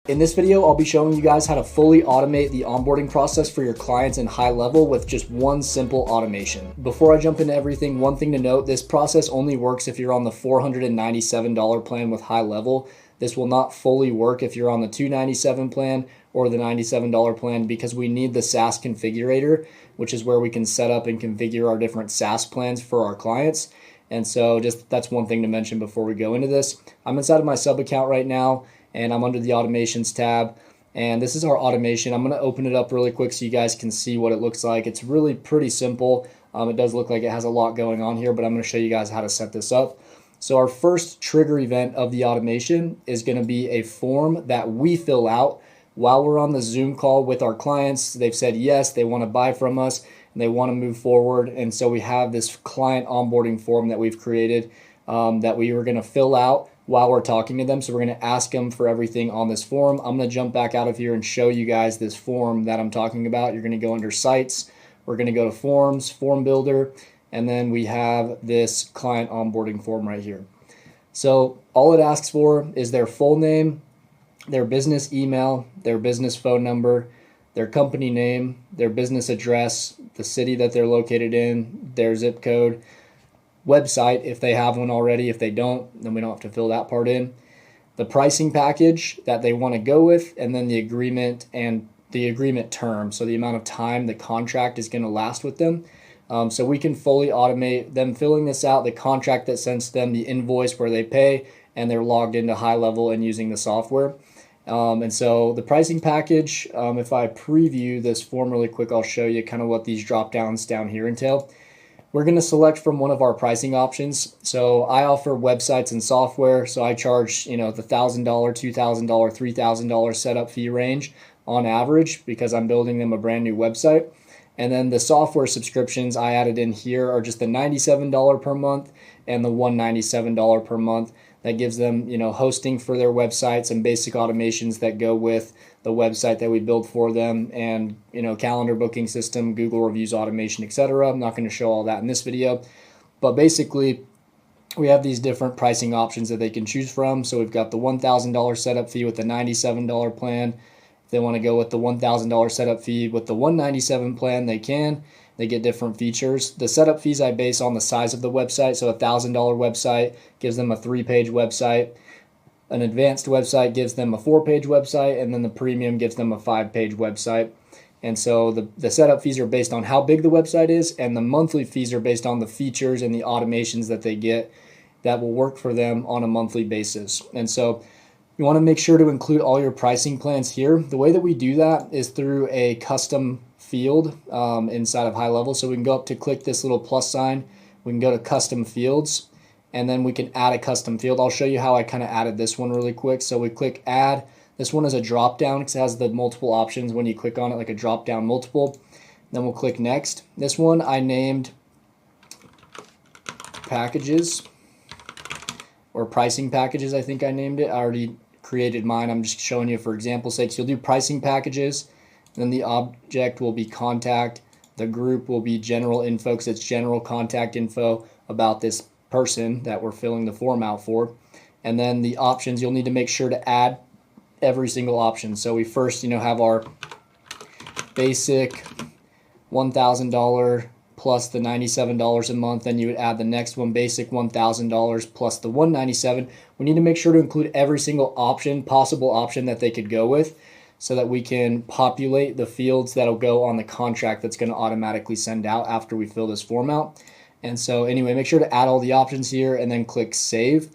In this video, I'll be showing you guys how to fully automate the onboarding process for your clients in HighLevel with just one simple automation. Before I jump into everything, one thing to note, this process only works if you're on the $497 plan with HighLevel. This will not fully work if you're on the $297 plan or the $97 plan because we need the SaaS configurator, which is where we can set up and configure our different SaaS plans for our clients. And so that's one thing to mention before we go into this. I'm inside of my sub account right now, and I'm under the automations tab, and this is our automation. I'm going to open it up really quick so you guys can see what it looks like. It's really pretty simple. It does look like it has a lot going on here, but I'm going to show you guys how to set this up. So our first trigger event of the automation is going to be a form that we fill out while we're on the Zoom call with our clients. They've said yes, they want to buy from us and they want to move forward, and so we have this client onboarding form that we've created that we were going to fill out while we're talking to them. So we're going to ask them for everything on this form. I'm going to jump back out of here and show you guys this form that I'm talking about. You're going to go under sites. We're going to go to forms, form builder, and then we have this client onboarding form right here. So all it asks for is their full name, their business email, their business phone number, their company name, their business address, the city that they're located in, their zip code, website if they have one already. If they don't, then we don't have to fill that part in. The pricing package that they want to go with, and then the agreement and the agreement term, so the amount of time the contract is going to last with them. So we can fully automate them filling this out, the contract that sends them the invoice where they pay, and they're logged into HighLevel and using the software. And so the pricing package, if I preview this form really quick, I'll show you kind of what these drop downs down here entail. We're going to select from one of our pricing options. So I offer websites and software. So I charge, the $1,000, $2,000, $3,000 setup fee range on average because I'm building them a brand new website. And then the software subscriptions I added in here are just the $97 per month and the $197 per month. That gives them, hosting for their websites and basic automations that go with the website that we build for them, and calendar booking system, Google reviews automation, etc. I'm not going to show all that in this video, but basically we have these different pricing options that they can choose from. So we've got the $1,000 setup fee with the $97 plan. If they want to go with the $1,000 setup fee with the $197 plan, they can. They get different features. The setup fees I base on the size of the website. So a $1,000 website gives them a 3-page website. An advanced website gives them a 4-page website, and then the premium gives them a 5-page website. And so the setup fees are based on how big the website is, and the monthly fees are based on the features and the automations that they get that will work for them on a monthly basis. And so you want to make sure to include all your pricing plans here. The way that we do that is through a custom field inside of HighLevel. So we can go up to click this little plus sign. We can go to custom fields, and then we can add a custom field. I'll show you how I kind of added this one really quick. So we click add. This one is a drop down because it has the multiple options when you click on it, like a drop down multiple. Then we'll click next. This one I named packages, or pricing packages, I think I named it. I already created mine. I'm just showing you for example's sake. So you'll do pricing packages. Then the object will be contact. The group will be general info because it's general contact info about this person that we're filling the form out for. And then the options, you'll need to make sure to add every single option. So we first, have our basic $1,000 plus the $97 a month. Then you would add the next one, basic $1,000 plus the $197. We need to make sure to include every single possible option that they could go with, so that we can populate the fields that'll go on the contract that's going to automatically send out after we fill this form out. And so anyway, make sure to add all the options here and then click save.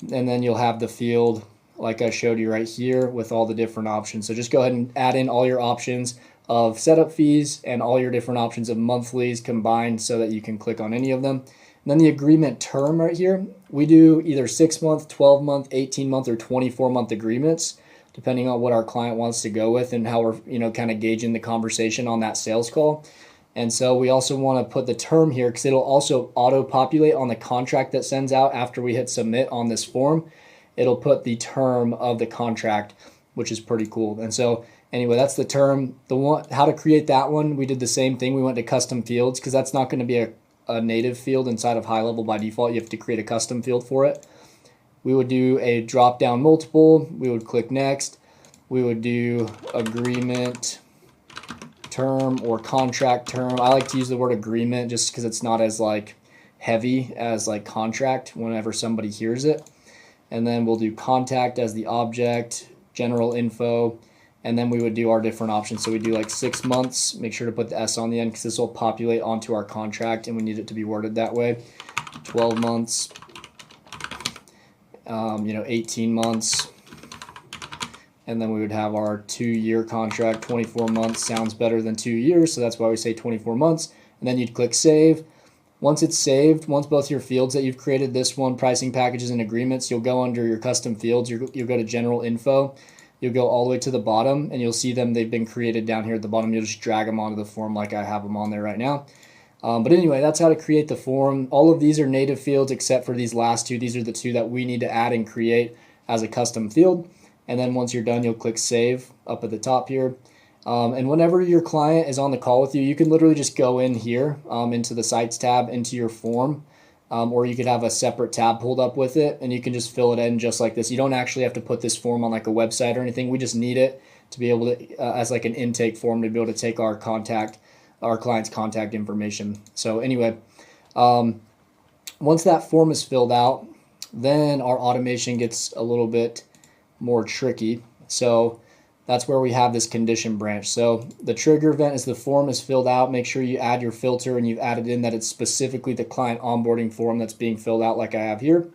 And then you'll have the field like I showed you right here with all the different options. So just go ahead and add in all your options of setup fees and all your different options of monthlies combined so that you can click on any of them. And then the agreement term right here, we do either 6-month, 12-month, 18-month, or 24-month agreements, depending on what our client wants to go with and how we're, kind of gauging the conversation on that sales call. And so we also want to put the term here because it'll also auto-populate on the contract that sends out after we hit submit on this form. It'll put the term of the contract, which is pretty cool. And so anyway, that's the term. How to create that one, we did the same thing. We went to custom fields because that's not going to be a native field inside of HighLevel by default. You have to create a custom field for it. We would do a drop down multiple. We would click next. we would do agreement term or contract term. I like to use the word agreement just because it's not as like heavy as like contract whenever somebody hears it. And then we'll do contact as the object, general info, and then we would do our different options. So we do like 6 months, make sure to put the S on the end because this will populate onto our contract and we need it to be worded that way. 12 months, 18 months, and then we would have our 2-year contract. 24 months sounds better than 2 years, so that's why we say 24 months. And then you'd click save. Once it's saved, once both your fields that you've created, this one, pricing packages and agreements, you'll go under your custom fields. You'll go to general info. You'll go all the way to the bottom and you'll see them. They've been created down here at the bottom. You'll just drag them onto the form like I have them on there right now. But anyway, that's how to create the form. All of these are native fields except for these last two. These are the two that we need to add and create as a custom field. And then once you're done, you'll click save up at the top here. And whenever your client is on the call with you, you can literally just go in here into the sites tab, into your form, or you could have a separate tab pulled up with it and you can just fill it in just like this. You don't actually have to put this form on like a website or anything. We just need it to be able to, as like an intake form, to be able to take our client's contact information. So anyway, once that form is filled out, then our automation gets a little bit more tricky. So that's where we have this condition branch. So the trigger event is the form is filled out. Make sure you add your filter and you've added in that it's specifically the client onboarding form that's being filled out like I have here.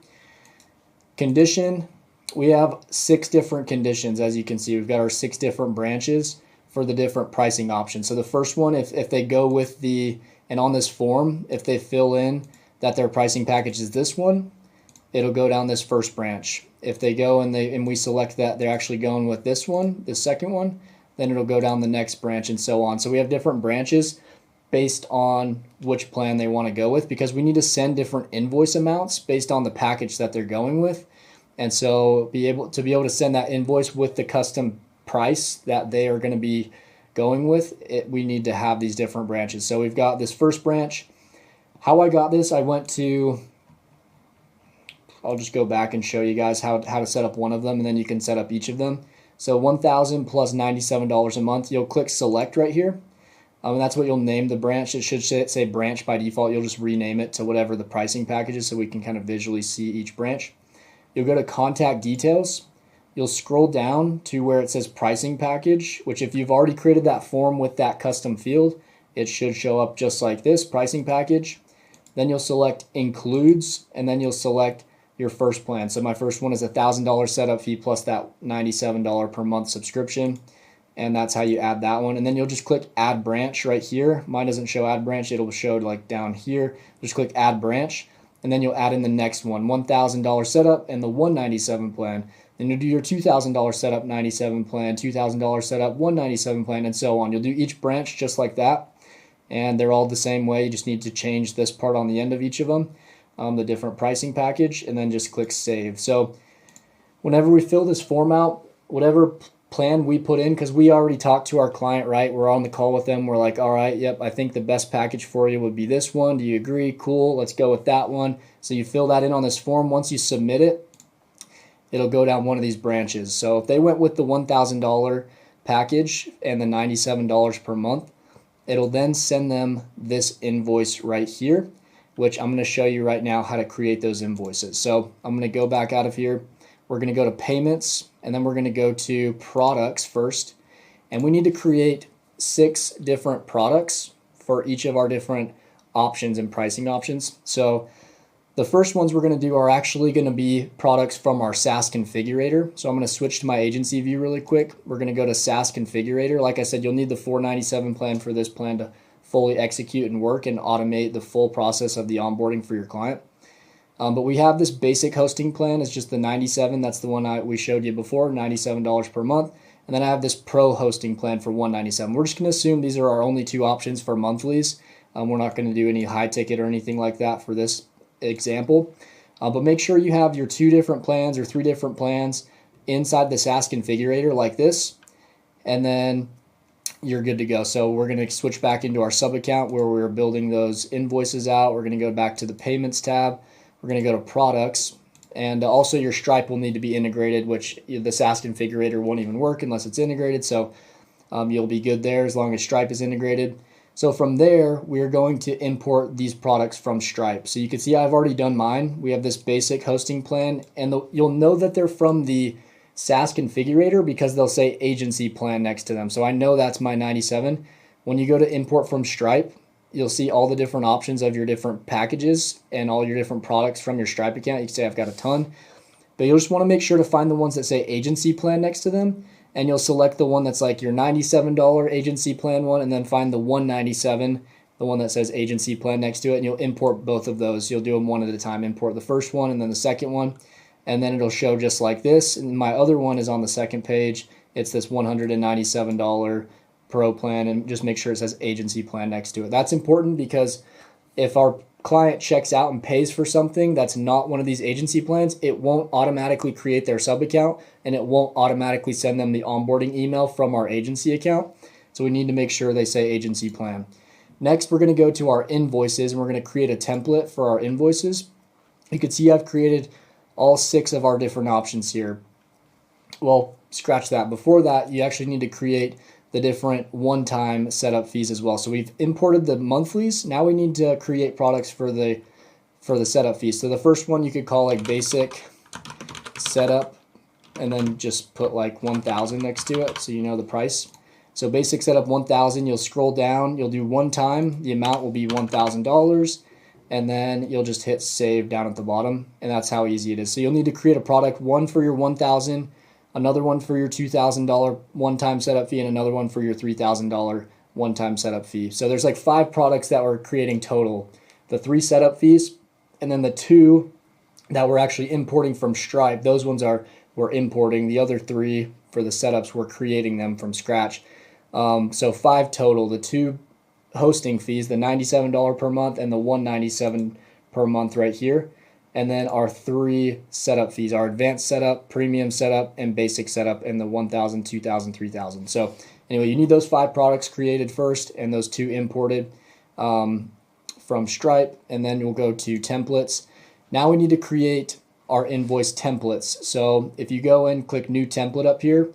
Condition, we have 6 different conditions. As you can see, we've got our 6 different branches for the different pricing options. So the first one, if they go with and on this form, if they fill in that their pricing package is this one, it'll go down this first branch. If they go and we select that they're actually going with this one, the second one, then it'll go down the next branch and so on. So we have different branches based on which plan they want to go with because we need to send different invoice amounts based on the package that they're going with. And so to be able to send that invoice with the custom price that they are going to be going with, we need to have these different branches. So we've got this first branch. How I got this, I'll just go back and show you guys how to set up one of them, and then you can set up each of them. So $1,000 plus $97 a month. You'll click select right here, and that's what you'll name the branch. It should say branch by default. You'll just rename it to whatever the pricing package is so we can kind of visually see each branch. You'll go to contact details. You'll scroll down to where it says pricing package, which if you've already created that form with that custom field, it should show up just like this, pricing package. Then you'll select includes, and then you'll select your first plan. So my first one is $1,000 setup fee plus that $97 per month subscription. And that's how you add that one. And then you'll just click add branch right here. Mine doesn't show add branch. It'll show like down here. Just click add branch. And then you'll add in the next one, $1,000 setup and the $197 plan. Then you'll do your $2,000 setup 97 plan, $2,000 setup 197 plan, and so on. You'll do each branch just like that. And they're all the same way. You just need to change this part on the end of each of them. The different pricing package, and then just click save. So whenever we fill this form out, whatever plan we put in, because we already talked to our client, right? We're on the call with them. We're like, all right, yep, I think the best package for you would be this one. Do you agree? Cool, let's go with that one. So you fill that in on this form. Once you submit it, it'll go down one of these branches. So if they went with the $1,000 package and the $97 per month, it'll then send them this invoice right here, which I'm going to show you right now how to create those invoices. So I'm going to go back out of here. We're going to go to payments, and then we're going to go to products first. And we need to create 6 different products for each of our different options and pricing options. So the first ones we're going to do are actually going to be products from our SaaS configurator. So I'm going to switch to my agency view really quick. We're going to go to SaaS configurator. Like I said, you'll need the $497 plan for this plan to fully execute and work and automate the full process of the onboarding for your client. But we have this basic hosting plan. It's just the 97. That's the one we showed you before, $97 per month. And then I have this pro hosting plan for $197. We're just going to assume these are our only 2 options for monthlies. We're not going to do any high ticket or anything like that for this example. But make sure you have your 2 different plans or 3 different plans inside the SaaS configurator like this. And then you're good to go. So we're going to switch back into our sub account where we're building those invoices out. We're going to go back to the payments tab. We're going to go to products, And also your Stripe will need to be integrated, which the SaaS configurator won't even work unless it's integrated. So you'll be good there as long as Stripe is integrated. So from there, we're going to import these products from Stripe. So you can see I've already done mine. We have this basic hosting plan, and you'll know that they're from the SaaS configurator because they'll say agency plan next to them. So I know that's my 97. When you go to import from Stripe, you'll see all the different options of your different packages and all your different products from your Stripe account. You can say I've got a ton, but you'll just want to make sure to find the ones that say agency plan next to them. And you'll select the one that's like your $97 agency plan one, and then find the $197, the one that says agency plan next to it, and you'll import both of those. You'll do them one at a time. Import the first one and then the second one, and then it'll show just like this. And my other one is on the second page. It's this $197 Pro plan, and just make sure it says agency plan next to it. That's important because if our client checks out and pays for something that's not one of these agency plans, it won't automatically create their sub account, and it won't automatically send them the onboarding email from our agency account. So we need to make sure they say agency plan. Next, we're going to go to our invoices, and we're going to create a template for our invoices. You can see I've created all 6 of our different options here. Well, scratch that. Before that, you actually need to create the different one-time setup fees as well. So we've imported the monthlies. Now we need to create products for the setup fees. So the first one you could call like basic setup, and then just put like 1,000 next to it so you know the price. So basic setup 1,000. You'll scroll down. You'll do one time. The amount will be $1,000, and then you'll just hit save down at the bottom, and that's how easy it is. So you'll need to create a product, one for your 1,000. Another one for your $2,000 one-time setup fee, and another one for your $3,000 one-time setup fee. So there's like 5 products that we're creating total. The 3 setup fees, and then the 2 that we're actually importing from Stripe. Those ones we're importing. The other 3 for the setups, we're creating them from scratch. So 5 total. The 2 hosting fees, the $97 per month and the $197 per month right here. And then our 3 setup fees, our advanced setup, premium setup, and basic setup, and the 1,000, 2,000, 3,000. So anyway, you need those 5 products created first and those 2 imported from Stripe, and then we'll go to templates. Now we need to create our invoice templates. So if you go and click new template up here,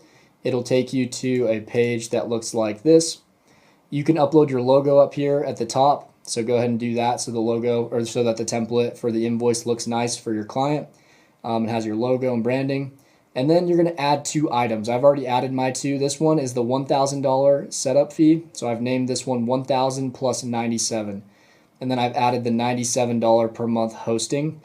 it'll take you to a page that looks like this. You can upload your logo up here at the top. So go ahead and do that so the logo, or so that the template for the invoice looks nice for your client. It has your logo and branding. And then you're going to add 2 items. I've already added my 2. This one is the $1,000 setup fee. So I've named this one 1,000 plus 97. And then I've added the $97 per month hosting.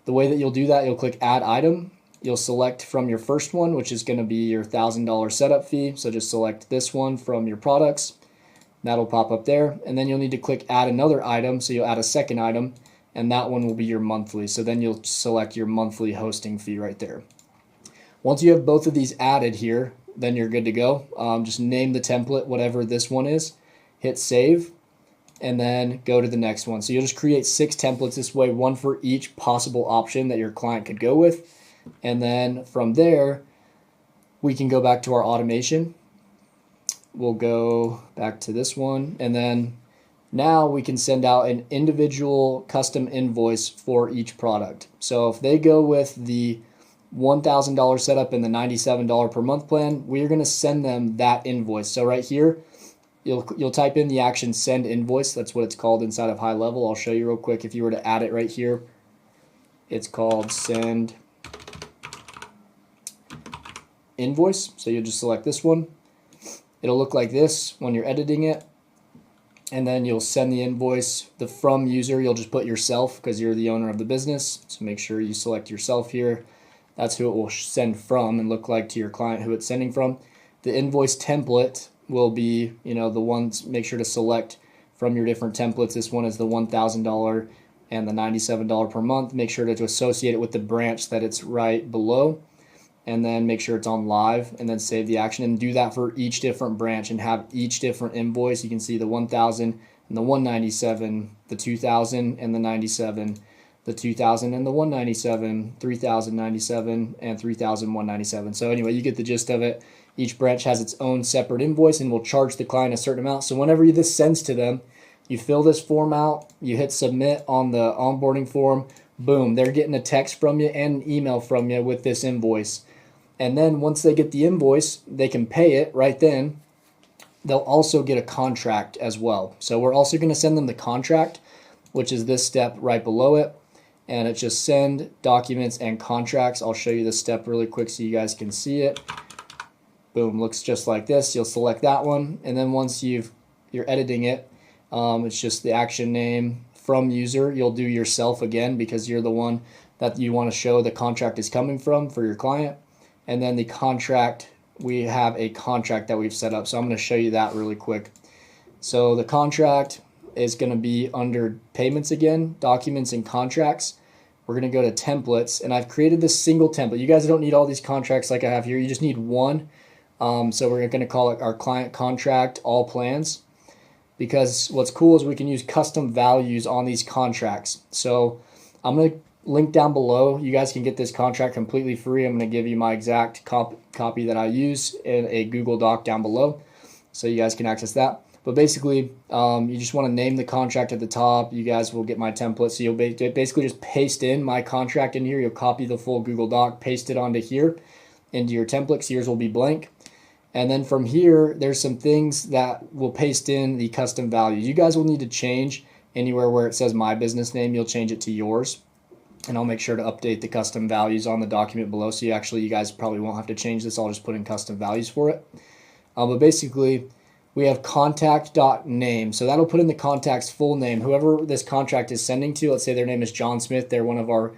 The way that you'll do that, you'll click add item. You'll select from your first one, which is going to be your $1,000 setup fee. So just select this one from your products. That'll pop up there, and then you'll need to click add another item, so you'll add a second item, and that one will be your monthly. So then you'll select your monthly hosting fee right there. Once you have both of these added here, then you're good to go. Just name the template whatever this one is, hit save, and then go to the next one. So you'll just create 6 templates this way, 1 for each possible option that your client could go with, and then from there we can go back to our automation. We'll go back to this one, and then now we can send out an individual custom invoice for each product. So if they go with the $1,000 setup and the $97 per month plan, we're going to send them that invoice. So right here, you'll type in the action send invoice. That's what it's called inside of HighLevel. I'll show you real quick. If you were to add it right here, it's called send invoice. So you'll just select this one. It'll look like this when you're editing it, and then you'll send the invoice. The from user, you'll just put yourself because you're the owner of the business, so make sure you select yourself here. That's who it will send from and look like to your client who it's sending from. The invoice template will be, the ones, make sure to select from your different templates. This one is the $1,000 and the $97 per month. Make sure to associate it with the branch that it's right below, and then make sure it's on live, and then save the action, and do that for each different branch and have each different invoice. You can see the 1,000 and the 197, the 2,000 and the 97, the 2,000 and the 197, 3,097 and 3,197. So anyway, you get the gist of it. Each branch has its own separate invoice and will charge the client a certain amount. So whenever this sends to them, you fill this form out, you hit submit on the onboarding form. boom, they're getting a text from you and an email from you with this invoice. And then once they get the invoice, they can pay it right then. They'll also get a contract as well. So we're also going to send them the contract, which is this step right below it. And it's just send documents and contracts. I'll show you this step really quick so you guys can see it. Boom, looks just like this. You'll select that one. And then once you're editing it, it's just the action name from user. You'll do yourself again because you're the one that you want to show the contract is coming from for your client. And then the contract, we have a contract that we've set up. So I'm going to show you that really quick. So the contract is going to be under payments again, documents and contracts. We're going to go to templates, and I've created this single template. You guys don't need all these contracts like I have here. You just need one. So we're going to call it our client contract, all plans, because what's cool is we can use custom values on these contracts. So I'm going to link down below. You guys can get this contract completely free. I'm going to give you my exact copy that I use in a Google Doc down below, so you guys can access that. But basically, you just want to name the contract at the top. You guys will get my template. So you'll basically just paste in my contract in here. You'll copy the full Google Doc, paste it onto here into your template. So yours will be blank. And then from here, there's some things that will paste in the custom values. You guys will need to change anywhere where it says my business name. You'll change it to yours. And I'll make sure to update the custom values on the document below. So you guys probably won't have to change this. I'll just put in custom values for it. But basically, we have contact.name. So that'll put in the contact's full name. Whoever this contract is sending to, let's say their name is John Smith. They're one of our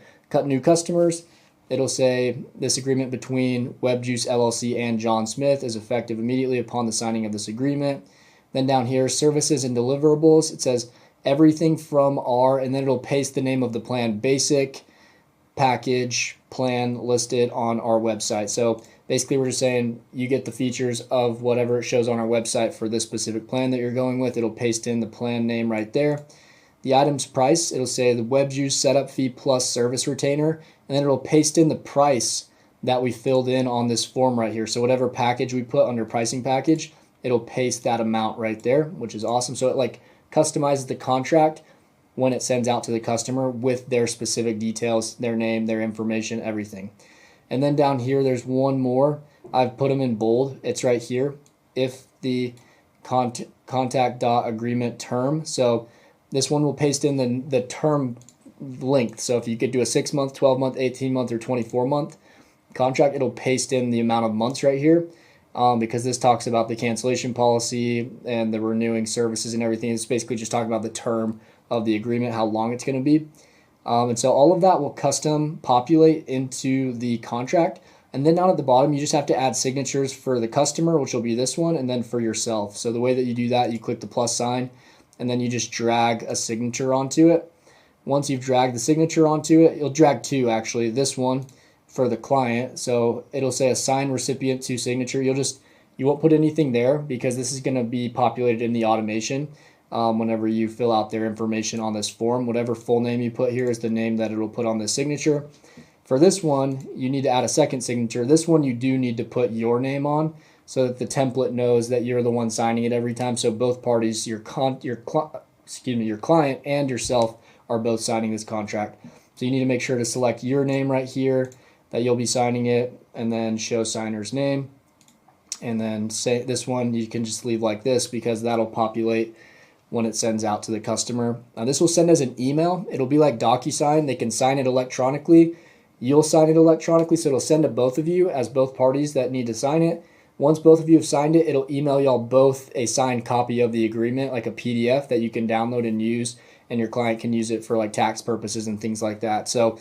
new customers. It'll say this agreement between WebJuice LLC and John Smith is effective immediately upon the signing of this agreement. Then down here, services and deliverables, it says everything from our, and then it'll paste the name of the plan, basic, package, plan listed on our website. So basically we're just saying you get the features of whatever it shows on our website for this specific plan that you're going with. It'll paste in the plan name right there. The item's price, it'll say the WebJuice setup fee plus service retainer, and then it'll paste in the price that we filled in on this form right here. So whatever package we put under pricing package, it'll paste that amount right there, which is awesome. So it like customizes the contract when it sends out to the customer with their specific details, their name, their information, everything. And then down here, there's one more. I've put them in bold. It's right here. If the contact dot agreement term. So this one will paste in the term length. So if you could do a 6-month, 12-month, 18-month, or 24-month contract, it'll paste in the amount of months right here. Because this talks about the cancellation policy and the renewing services and everything. It's basically just talking about the term of the agreement, how long it's going to be. And so all of that will custom populate into the contract. And then down at the bottom, you just have to add signatures for the customer, which will be this one, and then for yourself. So the way that you do that, you click the plus sign, and then you just drag a signature onto it. Once you've dragged the signature onto it, you'll drag two actually, this one for the client. So it'll say assign recipient to signature. You won't put anything there because this is going to be populated in the automation. Whenever you fill out their information on this form, whatever full name you put here is the name that it'll put on the signature. For this one, you need to add a second signature. This one you do need to put your name on so that the template knows that you're the one signing it every time. So both parties, your client and yourself, are both signing this contract. So you need to make sure to select your name right here, that you'll be signing it, and then show signer's name. And then say this one you can just leave like this because that'll populate when it sends out to the customer. Now this will send as an email. It'll be like DocuSign. They can sign it electronically. You'll sign it electronically, so it'll send to both of you as both parties that need to sign it. Once both of you have signed it, it'll email y'all both a signed copy of the agreement, like a PDF that you can download and use, and your client can use it for like tax purposes and things like that. So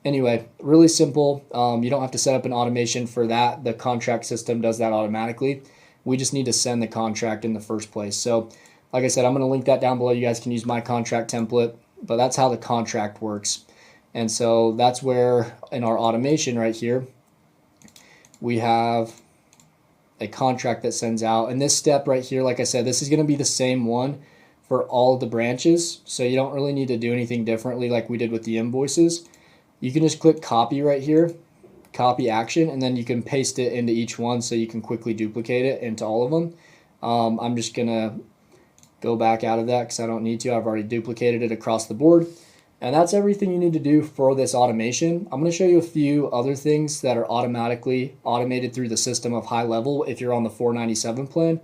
anyway, really simple. You don't have to set up an automation for that. The contract system does that automatically. We just need to send the contract in the first place. So like I said, I'm going to link that down below. You guys can use my contract template, but that's how the contract works. And so that's where in our automation right here, we have a contract that sends out. And this step right here, like I said, this is going to be the same one for all of the branches. So you don't really need to do anything differently like we did with the invoices. You can just click copy right here, copy action, and then you can paste it into each one so you can quickly duplicate it into all of them. I'm just going to go back out of that because I don't need to. I've already duplicated it across the board. And that's everything you need to do for this automation. I'm going to show you a few other things that are automatically automated through the system of HighLevel if you're on the 497 plan.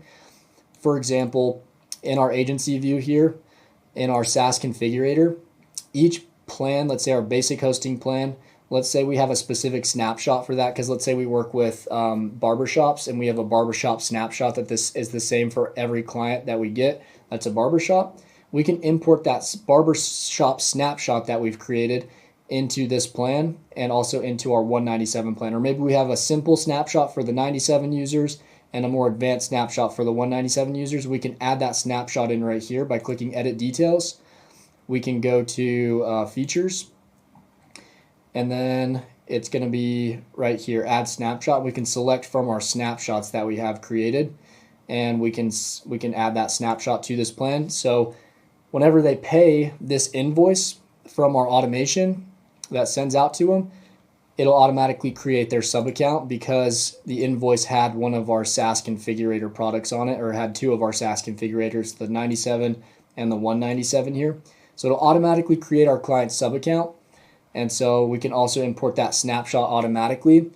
For example, in our agency view here, in our SaaS configurator, each plan, let's say our basic hosting plan, let's say we have a specific snapshot for that, because let's say we work with barbershops and we have a barbershop snapshot that this is the same for every client that we get. That's a barbershop. We can import that barbershop snapshot that we've created into this plan and also into our 197 plan. Or maybe we have a simple snapshot for the 97 users and a more advanced snapshot for the 197 users. We can add that snapshot in right here by clicking Edit Details. We can go to Features, and then it's going to be right here, Add Snapshot. We can select from our snapshots that we have created, and we can add that snapshot to this plan. So whenever they pay this invoice from our automation that sends out to them, it'll automatically create their sub account because the invoice had one of our SaaS configurator products on it, or had two of our SaaS configurators, the 97 and the 197 here. So it'll automatically create our client's sub account. And so we can also import that snapshot automatically.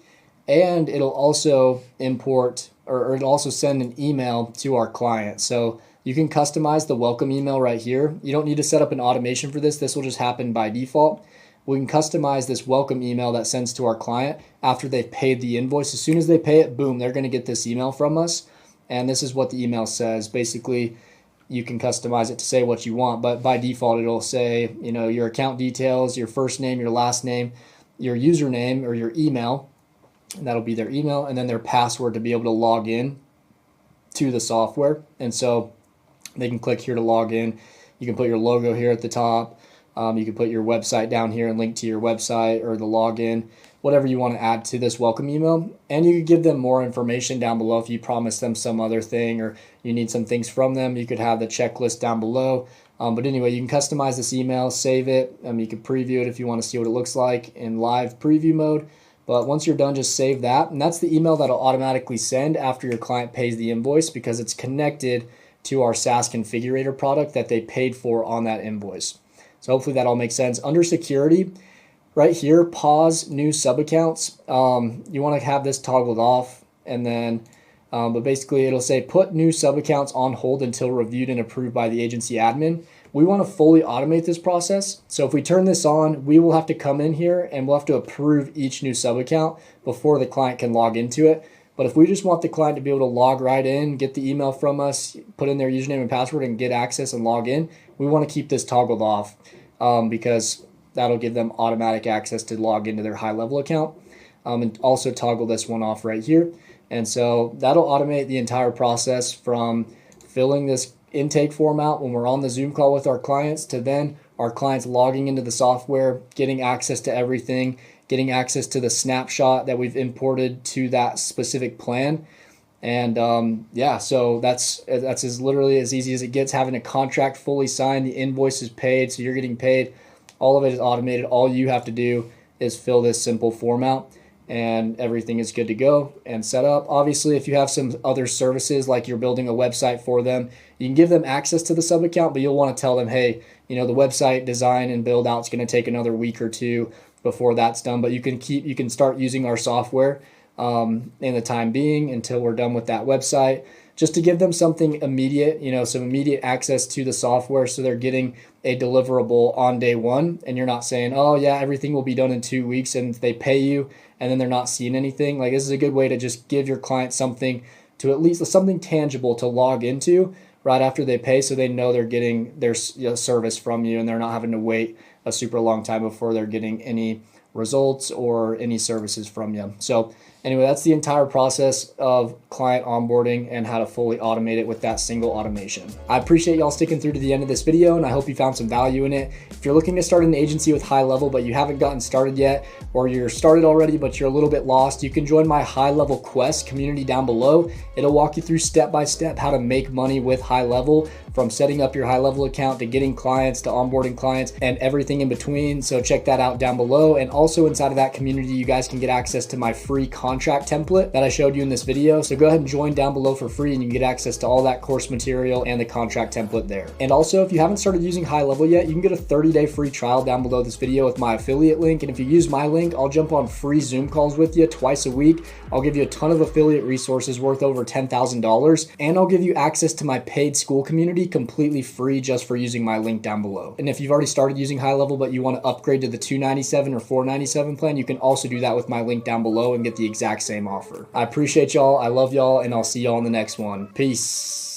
And it'll also import, or it'll also send an email to our client. So you can customize the welcome email right here. You don't need to set up an automation for this. This will just happen by default. We can customize this welcome email that sends to our client after they've paid the invoice. As soon as they pay it, boom, they're going to get this email from us. And this is what the email says. Basically, you can customize it to say what you want, but by default, it'll say, you know, your account details, your first name, your last name, your username or your email. And that'll be their email, and then their password to be able to log in to the software. And so they can click here to log in. You can put your logo here at the top. You can put your website down here and link to your website or the login, whatever you want to add to this welcome email. And you could give them more information down below if you promise them some other thing or you need some things from them. You could have the checklist down below. But anyway, you can customize this email, save it. You can preview it if you want to see what it looks like in live preview mode. But once you're done, just save that. And that's the email that'll automatically send after your client pays the invoice, because it's connected to our SaaS configurator product that they paid for on that invoice. So hopefully that all makes sense. Under security, right here, pause new sub accounts. You want to have this toggled off, and then, but basically it'll say put new sub accounts on hold until reviewed and approved by the agency admin. We want to fully automate this process. So if we turn this on, we will have to come in here and we'll have to approve each new sub account before the client can log into it. But if we just want the client to be able to log right in, get the email from us, put in their username and password and get access and log in, we want to keep this toggled off because that'll give them automatic access to log into their HighLevel account. And also toggle this one off right here. And so that'll automate the entire process from filling this intake form out when we're on the Zoom call with our clients to then our clients logging into the software, getting access to everything, getting access to the snapshot that we've imported to that specific plan. And yeah, so that's as literally as easy as it gets. Having a contract fully signed, the invoice is paid, so you're getting paid. All of it is automated. All you have to do is fill this simple form out and everything is good to go and set up. Obviously, if you have some other services, like you're building a website for them, you can give them access to the sub account, but you'll want to tell them, hey, you know, the website design and build out is going to take another week or two before that's done. But you can start using our software in the time being until we're done with that website, just to give them something immediate, you know, some immediate access to the software, so they're getting a deliverable on day one, and you're not saying, oh yeah, everything will be done in 2 weeks, and they pay you and then they're not seeing anything. Like, this is a good way to just give your client something, to at least something tangible to log into right after they pay, so they know they're getting their service from you and they're not having to wait a super long time before they're getting any results or any services from you. So anyway, that's the entire process of client onboarding and how to fully automate it with that single automation. I appreciate y'all sticking through to the end of this video, and I hope you found some value in it. If you're looking to start an agency with HighLevel, but you haven't gotten started yet, or you're started already, but you're a little bit lost, you can join my HighLevel Quest community down below. It'll walk you through step-by-step how to make money with HighLevel, from setting up your HighLevel account to getting clients to onboarding clients and everything in between. So check that out down below. And also inside of that community, you guys can get access to my free content contract template that I showed you in this video. So go ahead and join down below for free and you can get access to all that course material and the contract template there. And also, if you haven't started using HighLevel yet, you can get a 30-day free trial down below this video with my affiliate link. And if you use my link, I'll jump on free Zoom calls with you twice a week. I'll give you a ton of affiliate resources worth over $10,000, and I'll give you access to my paid school community completely free just for using my link down below. And if you've already started using HighLevel but you want to upgrade to the $297 or $497 plan, you can also do that with my link down below and get the exact same offer. I appreciate y'all. I love y'all, and I'll see y'all in the next one. Peace.